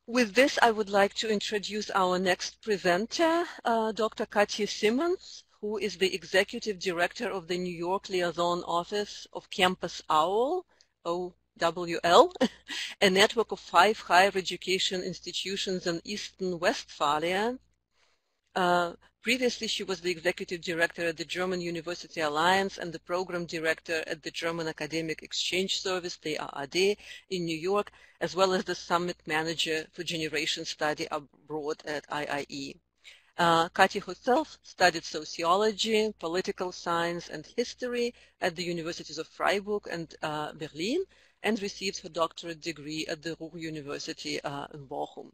With this, I would like to introduce our next presenter, Dr. Katja Simmons, who is the Executive Director of the New York Liaison Office of Campus OWL, OWL, a network of 5 higher education institutions in Eastern Westphalia. Previously, she was the Executive Director at the German University Alliance and the Program Director at the German Academic Exchange Service, the AAD, in New York, as well as the Summit Manager for Generation Study Abroad at IIE. Katja herself studied sociology, political science, and history at the Universities of Freiburg and Berlin, and received her doctorate degree at the Ruhr University in Bochum.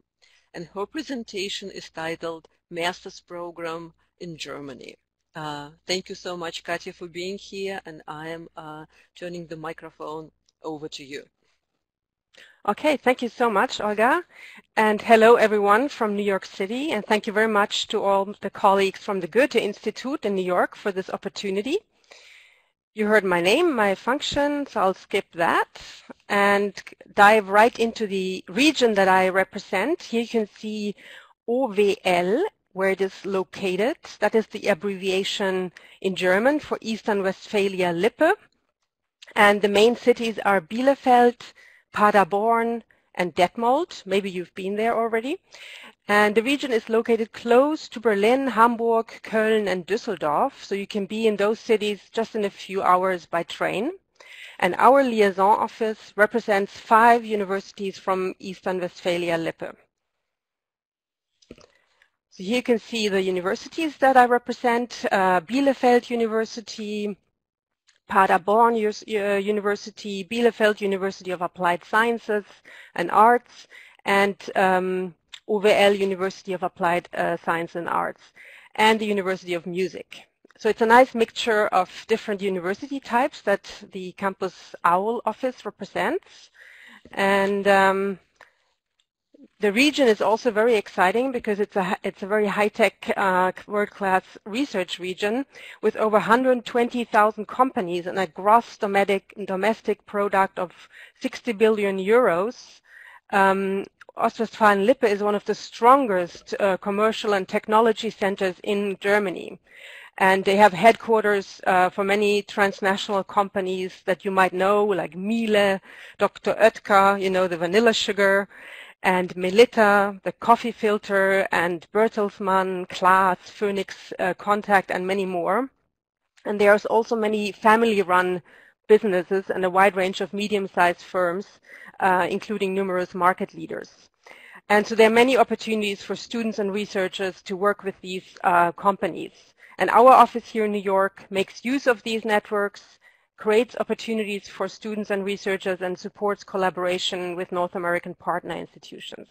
And her presentation is titled Master's Program in Germany. Thank you so much, Katja, for being here, and I am turning the microphone over to you. Okay, thank you so much, Olga. And hello, everyone from New York City, and thank you very much to all the colleagues from the Goethe-Institut in New York for this opportunity. You heard my name, my function, so I'll skip that and dive right into the region that I represent. Here you can see OWL, where it is located. That is the abbreviation in German for Eastern Westphalia-Lippe. And the main cities are Bielefeld, Paderborn, and Detmold. Maybe you've been there already. And the region is located close to Berlin, Hamburg, Köln, and Düsseldorf. So you can be in those cities just in a few hours by train. And our liaison office represents 5 universities from Eastern Westphalia-Lippe. So here you can see the universities that I represent, Bielefeld University, Paderborn University, Bielefeld University of Applied Sciences and Arts, and OWL University of Applied Science and Arts, and the University of Music. So it's a nice mixture of different university types that the Campus OWL office represents. And the region is also very exciting because it's a very high-tech, world-class research region with over 120,000 companies and a gross domestic product of 60 billion euros. Ostwestfalen-Lippe is one of the strongest commercial and technology centers in Germany. And they have headquarters for many transnational companies that you might know, like Miele, Dr. Oetker, you know, the vanilla sugar, and Melitta, the coffee filter, and Bertelsmann, Klaas, Phoenix Contact, and many more. And there's also many family-run businesses and a wide range of medium-sized firms, including numerous market leaders. And so there are many opportunities for students and researchers to work with these companies. And our office here in New York makes use of these networks, creates opportunities for students and researchers, and supports collaboration with North American partner institutions.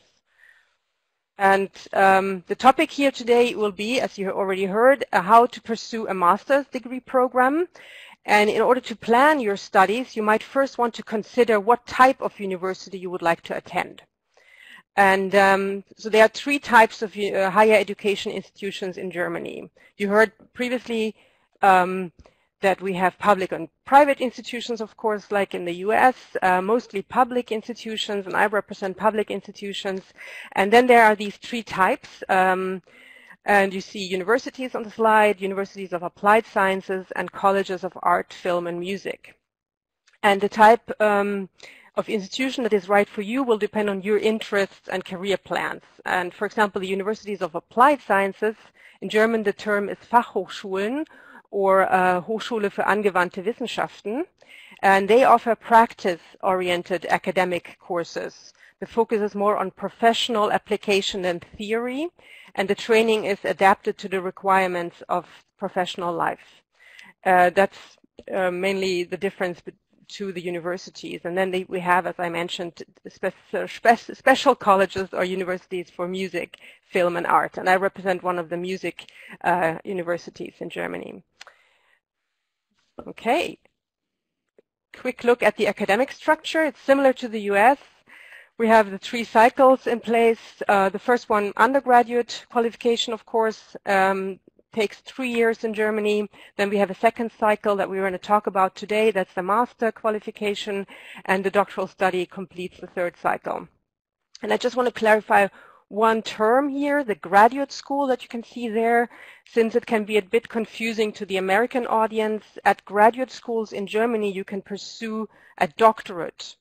And the topic here today will be, as you already heard, how to pursue a master's degree program. And in order to plan your studies, you might first want to consider what type of university you would like to attend. And so there are 3 types of higher education institutions in Germany. You heard previously that we have public and private institutions, of course, like in the US, mostly public institutions, and I represent public institutions. And then there are these 3 types. And you see universities on the slide, universities of applied sciences, and colleges of art, film, and music. And the type of institution that is right for you will depend on your interests and career plans. And for example, the universities of applied sciences, in German the term is Fachhochschulen, or Hochschule für angewandte Wissenschaften, and they offer practice-oriented academic courses. The focus is more on professional application than theory, and the training is adapted to the requirements of professional life. That's mainly the difference to the universities. And then we have, as I mentioned, special colleges or universities for music, film, and art. And I represent one of the music universities in Germany. Okay. Quick look at the academic structure. It's similar to the US. We have the 3 cycles in place. The first one, undergraduate qualification, of course, takes 3 years in Germany. Then we have a second cycle that we're going to talk about today. That's the master qualification, and the doctoral study completes the 3rd cycle. And I just want to clarify one term here, the graduate school that you can see there, since it can be a bit confusing to the American audience. At graduate schools in Germany, you can pursue a doctorate,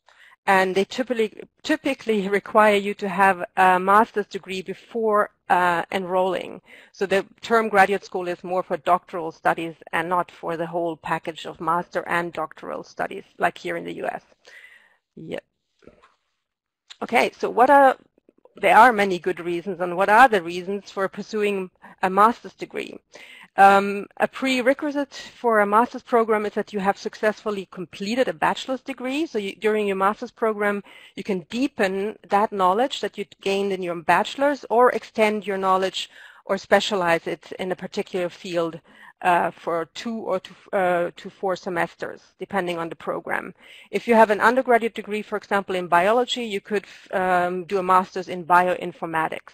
and they typically require you to have a master's degree before enrolling. So the term graduate school is more for doctoral studies and not for the whole package of master and doctoral studies like here in the US. Yeah. Okay, so there are many good reasons, and what are the reasons for pursuing a master's degree? A prerequisite for a master's program is that you have successfully completed a bachelor's degree. So during your master's program, you can deepen that knowledge that you gained in your bachelor's, or extend your knowledge or specialize it in a particular field for 2 or to 4 semesters, depending on the program. If you have an undergraduate degree, for example, in biology, you could do a master's in bioinformatics.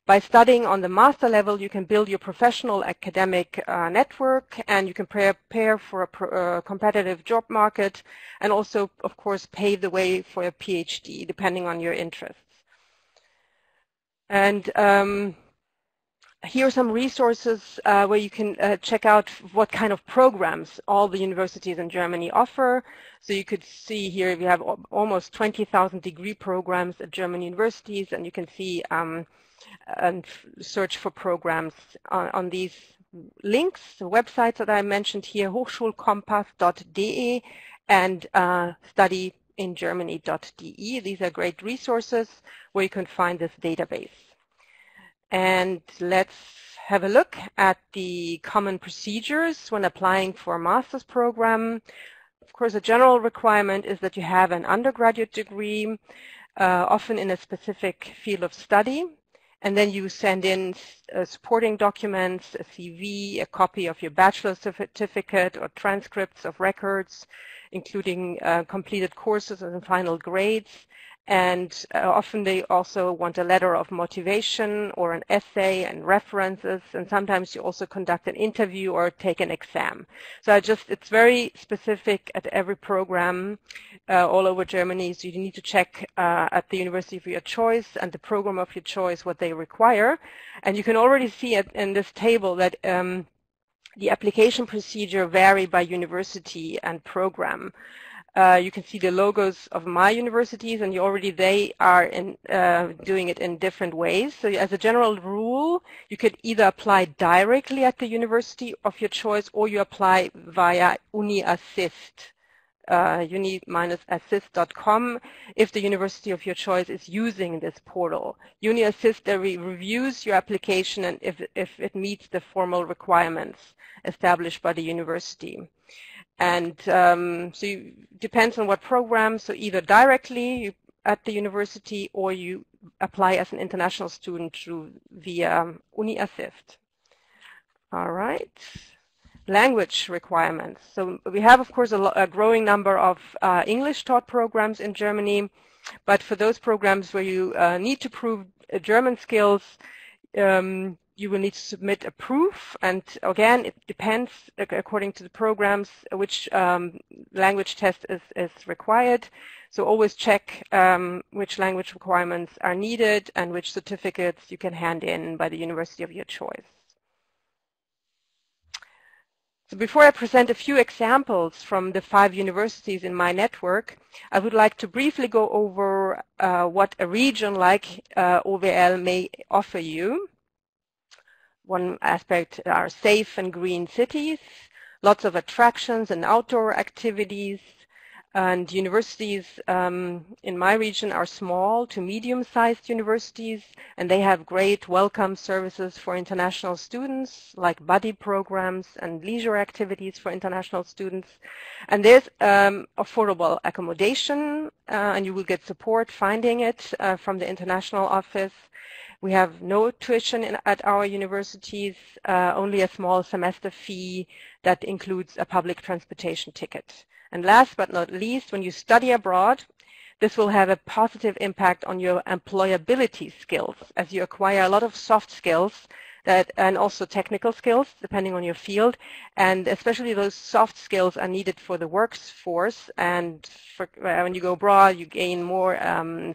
By studying on the master level, you can build your professional academic network, and you can prepare for a competitive job market, and also, of course, pave the way for a Ph.D., depending on your interests. And here are some resources where you can check out what kind of programs all the universities in Germany offer. So you could see here we have almost 20,000 degree programs at German universities, and you can see and search for programs on these links, the websites that I mentioned here, hochschulkompass.de and studyingermany.de. These are great resources where you can find this database. And let's have a look at the common procedures when applying for a master's program. Of course, a general requirement is that you have an undergraduate degree, often in a specific field of study. And then you send in supporting documents, a CV, a copy of your bachelor's certificate or transcripts of records, including completed courses and final grades. And often they also want a letter of motivation or an essay and references, and sometimes you also conduct an interview or take an exam. So it's very specific at every program all over Germany, so you need to check at the university of your choice and the program of your choice what they require. And you can already see in this table that the application procedure vary by university and program. You can see the logos of my universities, and they are doing it in different ways. So as a general rule, you could either apply directly at the university of your choice, or you apply via UniAssist, uni-assist.com, if the university of your choice is using this portal. UniAssist reviews your application and if it meets the formal requirements established by the university. And depends on what program, so either directly at the university or you apply as an international student via UniAssist. All right. Language requirements. So we have, of course, a growing number of English taught programs in Germany, but for those programs where you need to prove German skills, you will need to submit a proof, and again, it depends according to the programs which language test is required. So always check which language requirements are needed and which certificates you can hand in by the university of your choice. So before I present a few examples from the 5 universities in my network, I would like to briefly go over what a region like OWL may offer you. One aspect are safe and green cities, lots of attractions and outdoor activities, and universities in my region are small to medium-sized universities, and they have great welcome services for international students, like buddy programs and leisure activities for international students. And there's affordable accommodation, and you will get support finding it from the international office. We have no tuition at our universities, only a small semester fee that includes a public transportation ticket. And last but not least, when you study abroad, this will have a positive impact on your employability skills, as you acquire a lot of soft skills and also technical skills depending on your field, and especially those soft skills are needed for the workforce. And when you go abroad, you gain more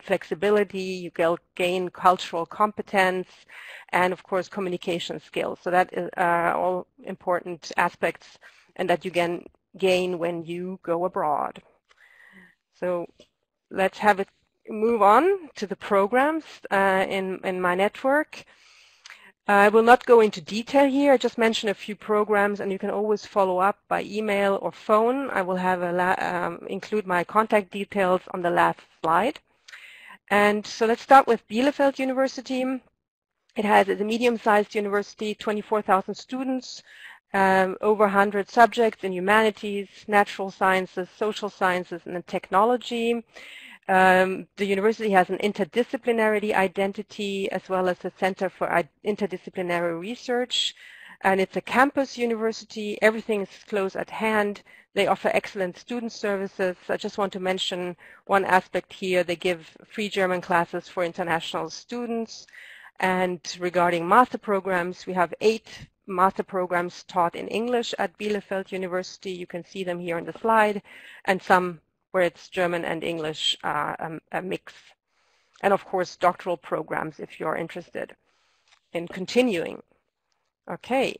flexibility, you gain cultural competence, and of course communication skills. So that is all important aspects, and that you can gain when you go abroad. So let's have it move on to the programs in my network. I will not go into detail here. I just mention a few programs, and you can always follow up by email or phone. I will have include my contact details on the last slide. And so let's start with Bielefeld University. It has a medium-sized university, 24,000 students, over 100 subjects in humanities, natural sciences, social sciences, and technology. The university has an interdisciplinary identity as well as a Center for Interdisciplinary Research, and it's a campus university. Everything is close at hand. They offer excellent student services. I just want to mention one aspect here. They give free German classes for international students. And regarding master programs, we have 8 master programs taught in English at Bielefeld University. You can see them here on the slide, and some where it's German and English, a mix. And of course, doctoral programs if you're interested in continuing. Okay,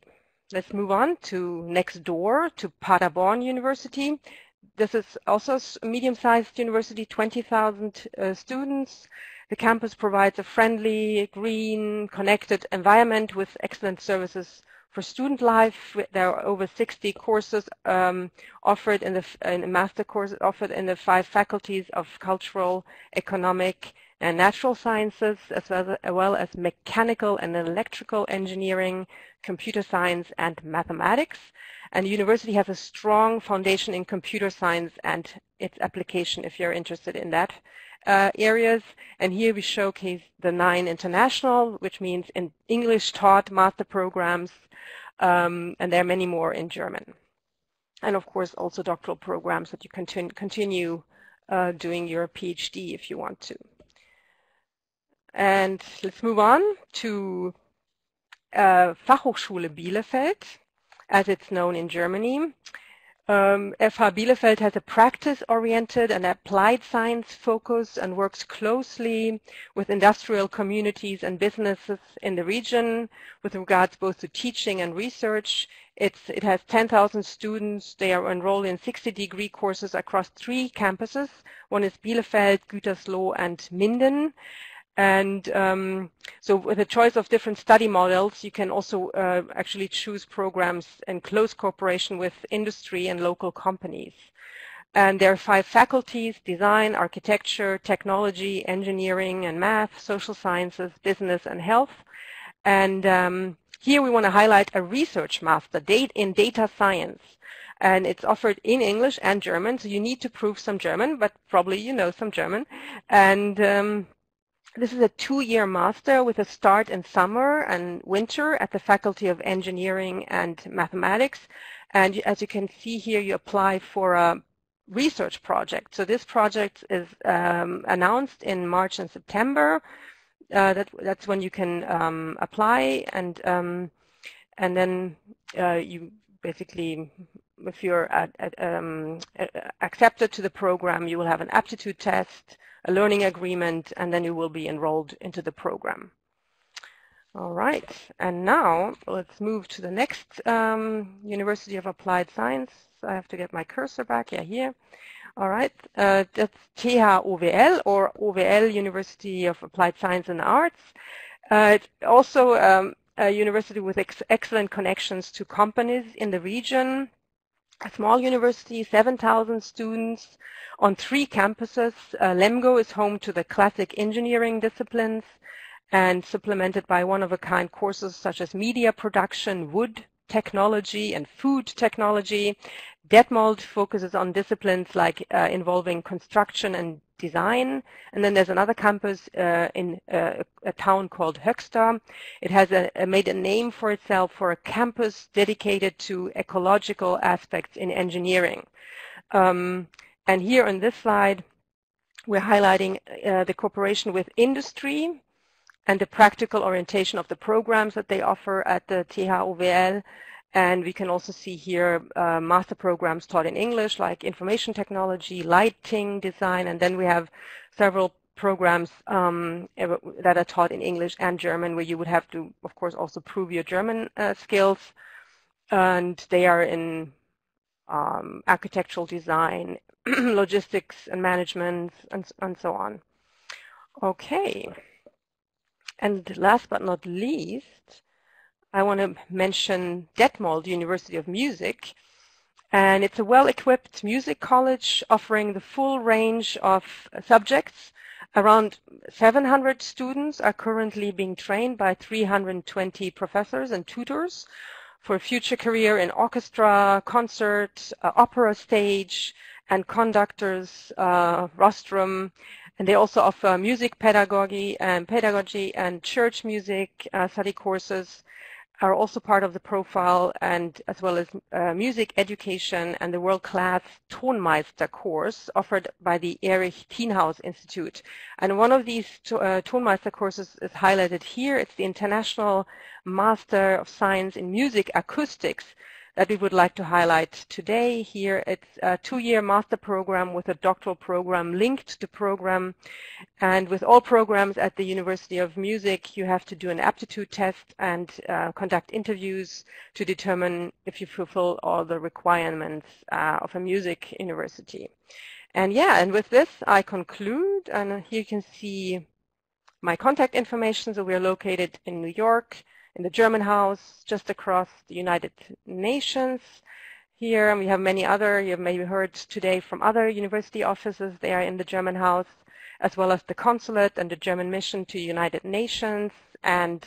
let's move on to next door to Paderborn University. This is also a medium-sized university, 20,000 students. The campus provides a friendly, green, connected environment with excellent services for student life. There are over 60 courses offered in the master courses offered in the 5 faculties of cultural, economic, and natural sciences, as well as mechanical and electrical engineering, computer science, and mathematics. And the university has a strong foundation in computer science and its application if you're interested in that areas. And here we showcase the 9 international, which means in English taught master programs, and there are many more in German. And of course also doctoral programs that you can continue doing your PhD if you want to. And let's move on to Fachhochschule Bielefeld, as it's known in Germany. FH Bielefeld has a practice-oriented and applied science focus and works closely with industrial communities and businesses in the region with regards both to teaching and research. It has 10,000 students. They are enrolled in 60 degree courses across 3 campuses. One is Bielefeld, Gütersloh, and Minden. And so with a choice of different study models, you can also actually choose programs in close cooperation with industry and local companies. And there are 5 faculties: design, architecture, technology, engineering and math, social sciences, business, and health. And here we want to highlight a research master in data science. And it's offered in English and German, so you need to prove some German, but probably you know some German. And this is a 2-year master with a start in summer and winter at the Faculty of Engineering and Mathematics. And as you can see here, you apply for a research project. So this project is announced in March and September. That's when you can apply, and then you basically, if you're accepted to the program, you will have an aptitude test, a learning agreement, and then you will be enrolled into the program. All right, and now let's move to the next University of Applied Science. I have to get my cursor back, yeah, here. All right, that's TH-OWL, or OWL, University of Applied Science and Arts. It's also a university with excellent connections to companies in the region. A small university, 7,000 students on 3 campuses. Lemgo is home to the classic engineering disciplines and supplemented by one-of-a-kind courses such as media production, wood technology, and food technology. Detmold focuses on disciplines like involving construction and design. And then there's another campus in a town called Höxter. It has made a name for itself for a campus dedicated to ecological aspects in engineering. And here on this slide, we're highlighting the cooperation with industry and the practical orientation of the programs that they offer at the THOWL. And we can also see here master programs taught in English, like information technology, lighting design, and then we have several programs that are taught in English and German, where you would have to, of course, also prove your German skills. And they are in architectural design, logistics and management, and so on. Okay. And last but not least, I want to mention Detmold University of Music. And it's a well-equipped music college offering the full range of subjects. Around 700 students are currently being trained by 320 professors and tutors for a future career in orchestra, concert, opera stage, and conductors, rostrum. And they also offer music pedagogy and church music study courses are also part of the profile, and as well as music education and the world-class Tonmeister course offered by the Erich Thienhaus Institute. And one of these Tonmeister courses is highlighted here. It's the International Master of Science in Music Acoustics that we would like to highlight today. Here it's a 2-year master program with a doctoral program linked to the program. And with all programs at the University of Music, you have to do an aptitude test and conduct interviews to determine if you fulfill all the requirements of a music university. And yeah, and with this I conclude, and here you can see my contact information. So we are located in New York, in the German house, just across the United Nations here. And we have many other, you have maybe heard today from other university offices there in the German house, as well as the consulate and the German mission to United Nations. And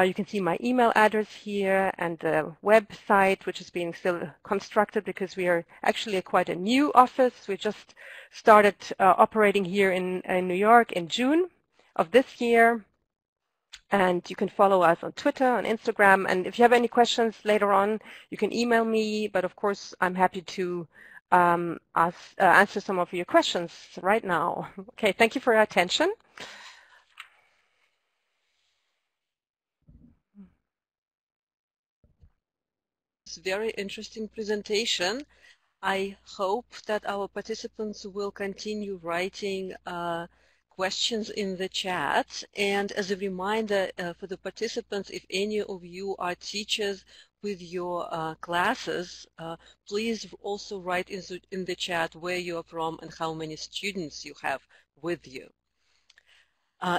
you can see my email address here and the website, which is being still constructed because we are actually quite a new office. We just started operating here in New York in June of this year. And you can follow us on Twitter, on Instagram. And if you have any questions later on, you can email me. But of course, I'm happy to answer some of your questions right now. Okay, thank you for your attention. It's a very interesting presentation. I hope that our participants will continue writing questions in the chat. And as a reminder for the participants, if any of you are teachers with your classes, please also write in the chat where you are from and how many students you have with you.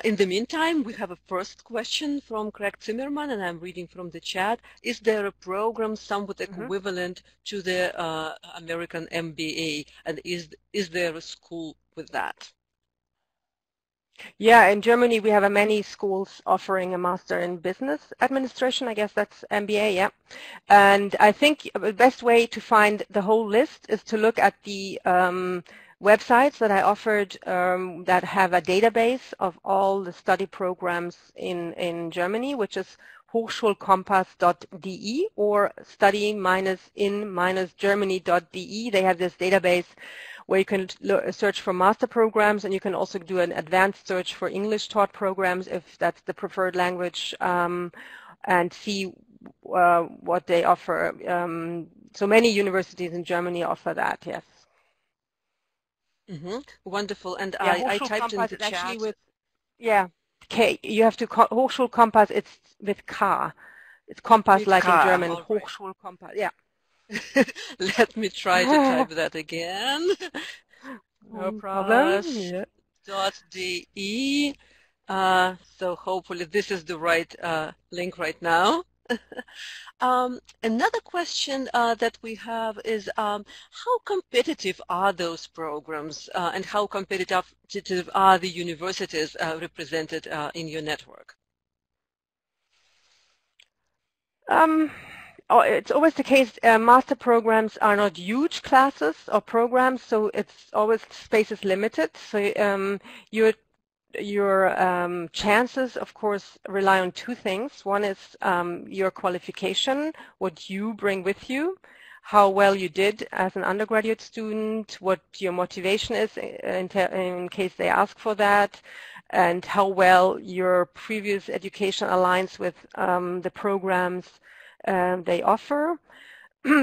In the meantime, we have a first question from Craig Zimmerman, and I'm reading from the chat. Is there a program somewhat equivalent to the American MBA, and is there a school with that? Yeah, in Germany we have many schools offering a Master in Business Administration. I guess that's MBA, yeah. And I think the best way to find the whole list is to look at the websites that I offered that have a database of all the study programs in Germany, which is hochschulkompass.de or study-in-germany.de. They have this database where you can search for master programs, and you can also do an advanced search for English taught programs if that's the preferred language, and see what they offer. So many universities in Germany offer that, yes. Wonderful. And yeah, I typed in the chat. Actually with, yeah, K. You have to call Hochschulkompass. It's with K. It's Kompass with like K, in German. Right. Hochschulkompass. Yeah. Let me try to type that again. No problem. Yeah. .de. So hopefully this is the right link right now. Another question that we have is how competitive are those programs and how competitive are the universities represented in your network? It's always the case, master programs are not huge classes or programs, so it's always space is limited. So your chances, of course, rely on two things. One is your qualification, what you bring with you, how well you did as an undergraduate student, what your motivation is in case they ask for that, and how well your previous education aligns with the programs they offer.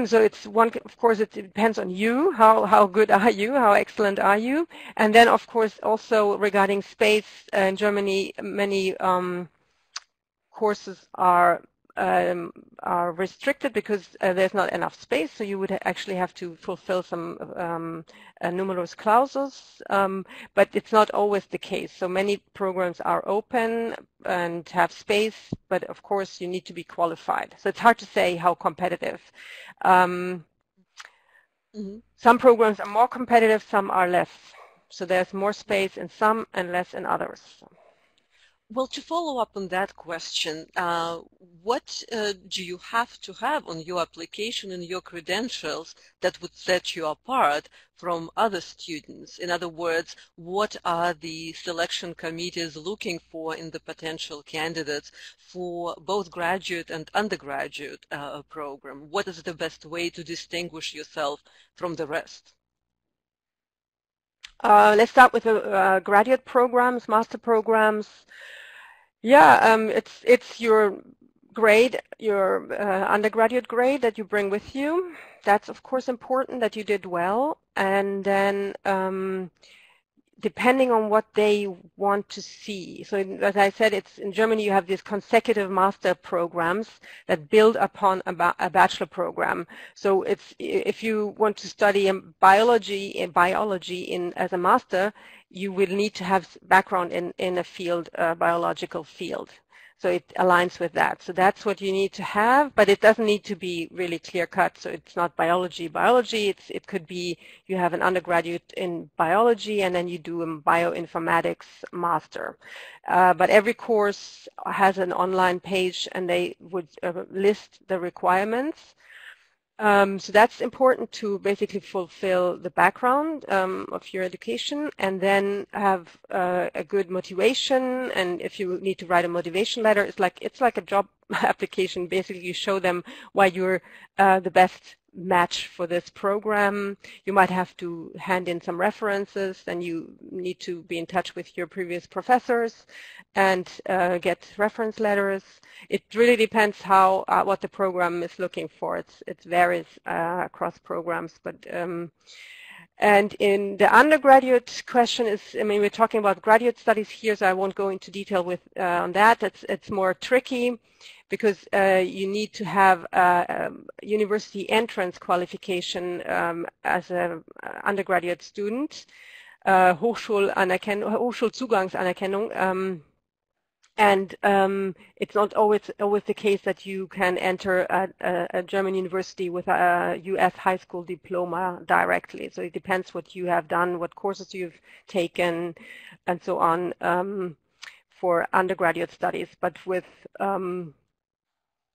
So it's one, of course, it depends on you. How good are you? How excellent are you? And then, of course, also regarding space in Germany, many courses are restricted because there's not enough space. So you would actually have to fulfill some numerus clausus, but it's not always the case. So many programs are open and have space, but of course you need to be qualified. So it's hard to say how competitive. Some programs are more competitive, some are less. So there's more space in some and less in others. Well, to follow up on that question, what do you have to have on your application and your credentials that would set you apart from other students? In other words, what are the selection committees looking for in the potential candidates for both graduate and undergraduate program? What is the best way to distinguish yourself from the rest? Let's start with the graduate programs, master programs. Yeah, it's your grade, your undergraduate grade that you bring with you. That's of course important that you did well, and then depending on what they want to see. So as I said, it's in Germany you have these consecutive master programs that build upon a bachelor program. So it's if you want to study biology as a master, you will need to have background in a field, biological field. So it aligns with that. So that's what you need to have, but it doesn't need to be really clear-cut. So it's not biology. It could be you have an undergraduate in biology and then you do a bioinformatics master. But every course has an online page and they would list the requirements. So that's important to basically fulfill the background of your education and then have a good motivation. And if you need to write a motivation letter, it's like a job application. Basically, you show them why you're the best match for this program. You might have to hand in some references, then you need to be in touch with your previous professors and get reference letters. It really depends how what the program is looking for. It varies across programs, but and in the undergraduate question is, I mean, we're talking about graduate studies here, so I won't go into detail with on that. It's more tricky because you need to have a university entrance qualification as an undergraduate student, Hochschulzugangsanerkennung. And it's not always the case that you can enter a German university with a U.S. high school diploma directly. So it depends what you have done, what courses you've taken, and so on for undergraduate studies. But with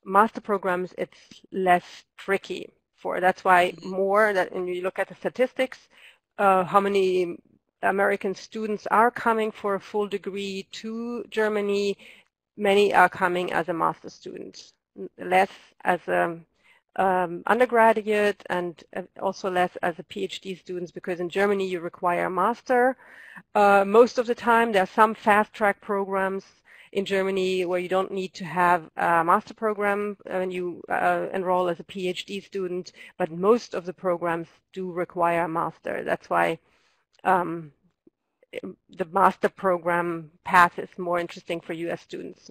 master programs, it's less tricky. That's why and you look at the statistics, how many American students are coming for a full degree to Germany. Many are coming as a master student, less as an undergraduate and also less as a PhD students, because in Germany you require a master. Most of the time there are some fast track programs in Germany where you don't need to have a master program when you enroll as a PhD student, but most of the programs do require a master. That's why the master program path is more interesting for U.S. students.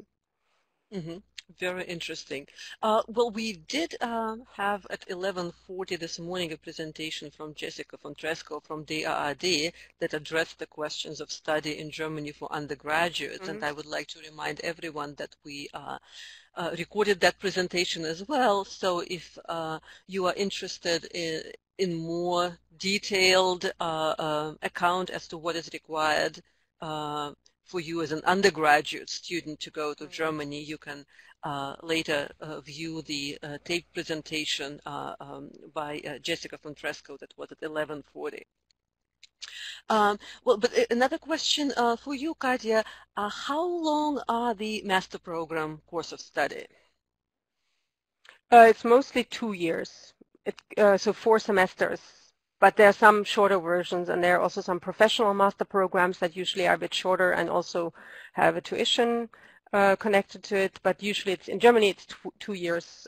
Mm-hmm. Very interesting. Well, we did have at 11:40 this morning a presentation from Jessica Fontresco from DAAD that addressed the questions of study in Germany for undergraduates, and I would like to remind everyone that we recorded that presentation as well. So if you are interested in more detailed account as to what is required for you as an undergraduate student to go to Germany, you can later view the tape presentation by Jessica Fontresco that was at 11:40. Well, but another question for you, Katja, how long are the master program course of study? It's mostly 2 years, so 4 semesters. But there are some shorter versions, and there are also some professional master programs that usually are a bit shorter and also have a tuition connected to it. But usually it's in Germany, it's 2 years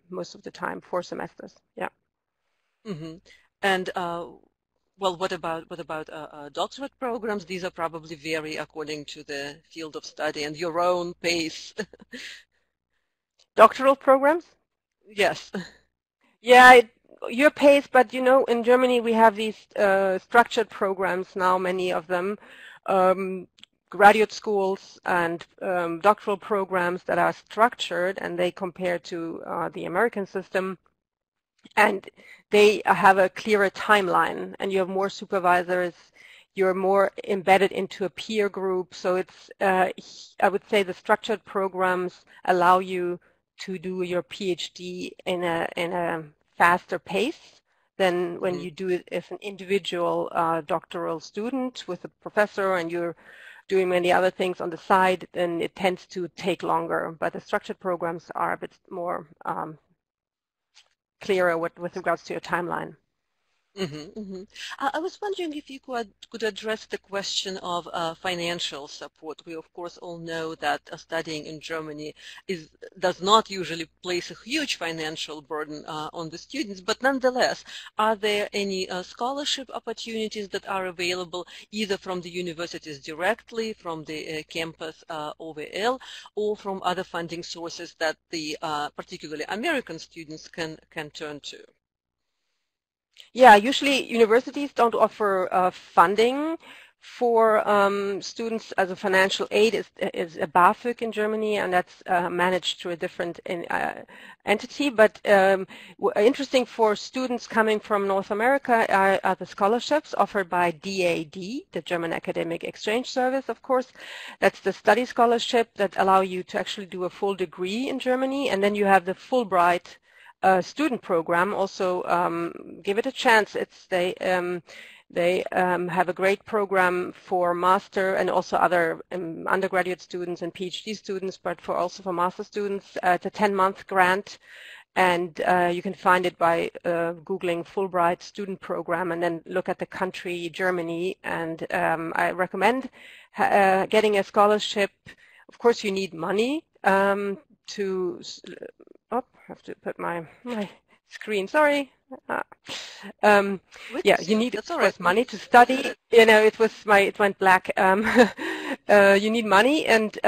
most of the time, 4 semesters. Yeah. Mm-hmm. And well, what about doctorate programs? These are probably vary according to the field of study and your own pace. Doctoral programs? Yes. Yeah, your pace, but you know, in Germany we have these structured programs now, many of them, graduate schools and doctoral programs that are structured, and they compare to the American system, and they have a clearer timeline, and you have more supervisors, you're more embedded into a peer group, so it's, I would say the structured programs allow you to do your PhD in a faster pace than when you do it as an individual doctoral student with a professor and you're doing many other things on the side, then it tends to take longer. But the structured programs are a bit more clearer with regards to your timeline. Mm-hmm, mm-hmm. I was wondering if you could address the question of financial support. We, of course, all know that studying in Germany does not usually place a huge financial burden on the students, but nonetheless, are there any scholarship opportunities that are available either from the universities directly, from the campus OVL, or from other funding sources that the particularly American students can turn to? Yeah, usually universities don't offer funding for students as a financial aid is a BAföG in Germany, and that's managed through a different entity. But interesting for students coming from North America are the scholarships offered by DAD, the German Academic Exchange Service, of course. That's the study scholarship that allow you to actually do a full degree in Germany, and then you have the Fulbright student program. Also give it a chance. They have a great program for master and also other undergraduate students and PhD students, but also for master students. It's a 10-month grant, and you can find it by Googling Fulbright student program and then look at the country Germany, and I recommend getting a scholarship. Of course you need money to I have to put my screen, sorry. Yeah, you need, of course, money to study. You know, it went black. You need money, and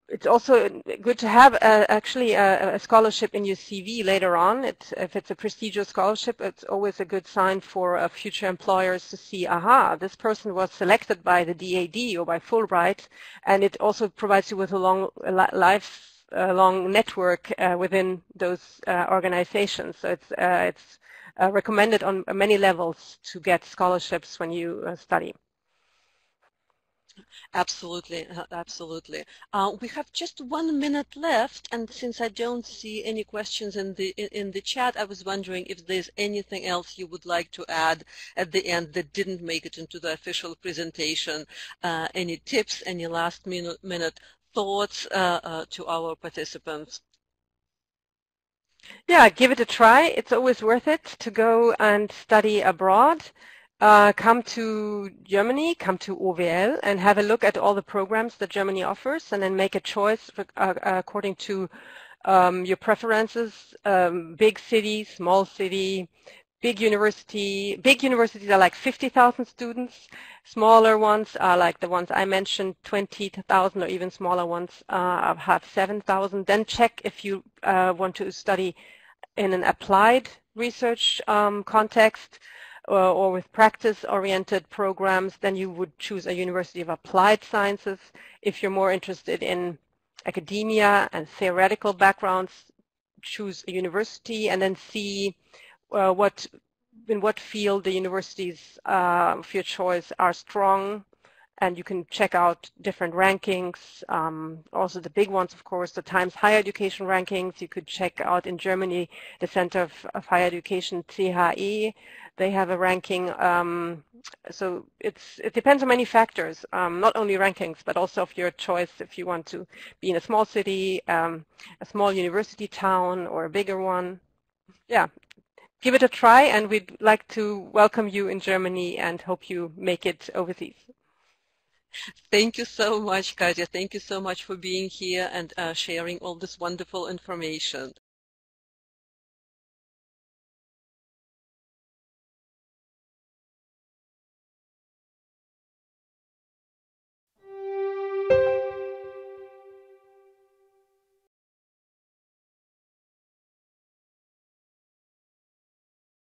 it's also good to have actually a scholarship in your CV later on. If it's a prestigious scholarship, it's always a good sign for future employers to see, aha, this person was selected by the DAD or by Fulbright, and it also provides you with a lifelong network within those organizations. So it's recommended on many levels to get scholarships when you study. Absolutely, absolutely. We have just 1 minute left, and since I don't see any questions in the chat, I was wondering if there's anything else you would like to add at the end that didn't make it into the official presentation. Any tips, any last minute thoughts to our participants? Yeah, give it a try. It's always worth it to go and study abroad. Come to Germany, come to OVL, and have a look at all the programs that Germany offers, and then make a choice according to your preferences. Big city, small city, big university. Big universities are like 50,000 students. Smaller ones are like the ones I mentioned, 20,000, or even smaller ones have 7,000. Then check if you want to study in an applied research context, or with practice-oriented programs. Then you would choose a University of Applied Sciences. If you're more interested in academia and theoretical backgrounds, choose a university and then see in what field the universities of your choice are strong. And you can check out different rankings, also the big ones, of course, the Times Higher Education rankings. You could check out in Germany the Center of Higher Education, CHE. They have a ranking. So it depends on many factors, not only rankings, but also of your choice if you want to be in a small city, a small university town, or a bigger one. Yeah, give it a try, and we'd like to welcome you in Germany and hope you make it overseas. Thank you so much, Katja. Thank you so much for being here and sharing all this wonderful information.